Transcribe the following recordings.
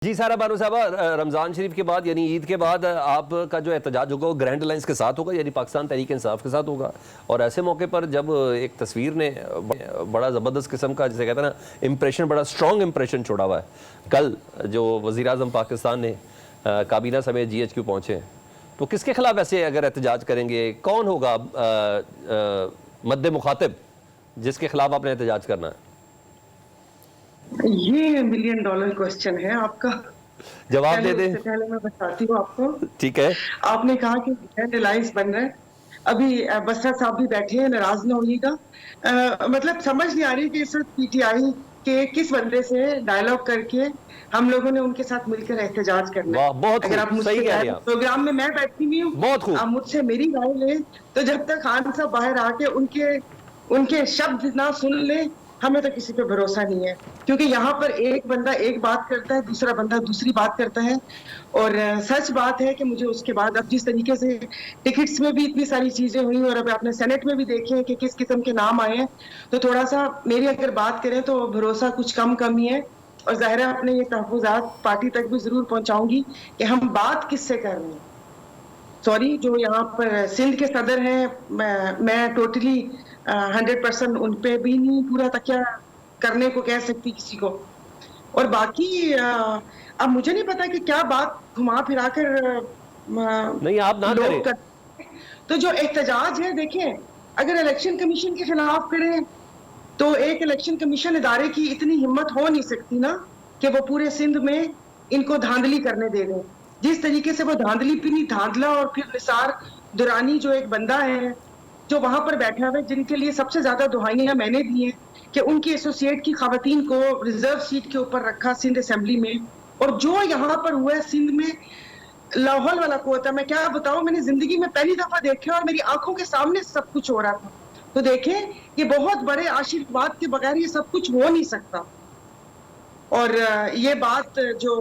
जी सारा बानो साहबा, रमज़ान शरीफ के बाद यानी ईद के बाद आपका जो एहतजाज होगा वो ग्रैंड अलायंस के साथ होगा, यानी पाकिस्तान तहरीक इंसाफ के साथ होगा। और ऐसे मौके पर जब एक तस्वीर ने बड़ा ज़बरदस्त किस्म का, जिसे कहते हैं ना, इम्प्रेशन, बड़ा स्ट्रॉन्ग इम्प्रेशन छोड़ा हुआ है। कल जो वज़ीर आज़म पाकिस्तान ने काबीना समेत GHQ पहुँचे, तो किसके खिलाफ ऐसे अगर एहतजाज करेंगे? कौन होगा मद्दे मुखातिब जिसके खिलाफ आपने एहतजाज करना है? ये मिलियन डॉलर क्वेश्चन है आपका। जवाब दे दें। पहले मैं बताती हूँ आपको। ठीक है। आपने कहा कि ग्रैंड अलायंस बन रहा है। अभी बस्सा साहब भी बैठे हैं, नाराज ना होइएगा। मतलब समझ नहीं आ रही कि इस वक्त PTI के किस बंदे से डायलॉग करके हम लोगों ने उनके साथ मिलकर एहतजाज करना है। वाह, बहुत अगर खूब, आप सही कह मुझसे रही हैं आप। प्रोग्राम में मैं बैठी हुई हूँ, बहुत खूब। आप मुझसे मेरी राय लें, तो जब तक खान साहब बाहर आके उनके शब्द ना सुन ले, हमें तो किसी पे भरोसा नहीं है। क्योंकि यहाँ पर एक बंदा एक बात करता है, दूसरा बंदा दूसरी बात करता है। और सच बात है कि मुझे उसके बाद अब जिस तरीके से टिकट्स में भी इतनी सारी चीजें हुई और अब आपने सेनेट में भी देखे हैं कि किस किस्म के नाम आए हैं, तो थोड़ा सा मेरी अगर बात करें तो भरोसा कुछ कम ही है। और जाहिर है अपने ये तहफुजात पार्टी तक भी जरूर पहुंचाऊंगी कि हम बात किससे कर रहे हैं। सॉरी, जो यहाँ पर सिंध के सदर हैं, मैं टोटली 100% उन पे भी नहीं पूरा तकिया करने को कह सकती किसी को। और बाकी अब मुझे नहीं पता कि क्या बात घुमा फिरा कर नहीं, आप ना करें। लोग कर, तो जो एहतजाज है, देखें, अगर इलेक्शन कमीशन के खिलाफ करें तो एक इलेक्शन कमीशन इदारे की इतनी हिम्मत हो नहीं सकती ना कि वो पूरे सिंध में इनको धांधली करने दे दें। जिस तरीके से वो धांधली पिनी धांधला और फिर निसार दुरानी जो एक बंदा है जो वहां पर बैठा हुआ है, जिनके लिए सबसे ज्यादा दुहाइयां मैंने दी हैं कि उनकी एसोसिएट की खवातीन को रिजर्व सीट के ऊपर रखा सिंध असेंबली में। और जो यहाँ पर हुआ है सिंध में, लाहौल वाला कोता, मैं क्या बताऊं, मैंने जिंदगी में पहली दफा देखा और मेरी आंखों के सामने सब कुछ हो रहा था। तो देखें, ये बहुत बड़े आशीर्वाद के बगैर ये सब कुछ हो नहीं सकता। और ये बात जो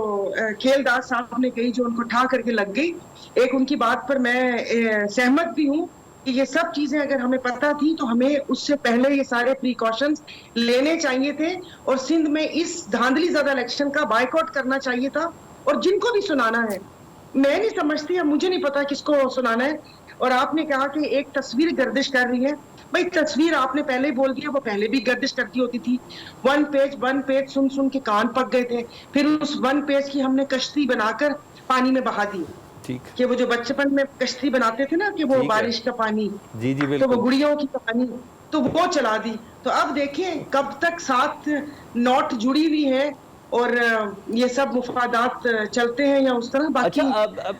खेलदार साहब ने कही, जो उनको ठा करके लग गई, एक उनकी बात पर मैं सहमत भी हूँ कि ये सब चीजें अगर हमें पता थी तो हमें उससे पहले ये सारे प्रिकॉशंस लेने चाहिए थे और सिंध में इस धांधली ज्यादा इलेक्शन का बायकॉट करना चाहिए था। और जिनको भी सुनाना है, मैं नहीं समझती, अब मुझे नहीं पता किसको सुनाना है। और आपने कहा कि एक तस्वीर गर्दिश कर रही है। भाई, तस्वीर आपने पहले ही बोल दिया, वो पहले भी गर्दिश करती होती थी। वन पेज सुन सुन के कान पक गए थे। फिर उस वन पेज की हमने कश्ती बनाकर पानी में बहा दी। ठीक, कि वो जो बचपन में कश्ती बनाते थे ना, कि वो बारिश का पानी, जी जी तो बिल्कुल। वो गुड़ियों की कहानी, तो वो चला दी। तो अब देखें कब तक साथ नॉट जुड़ी हुई है और ये सब मुफादात चलते हैं या उस तरह। बाकी अच्छा, अब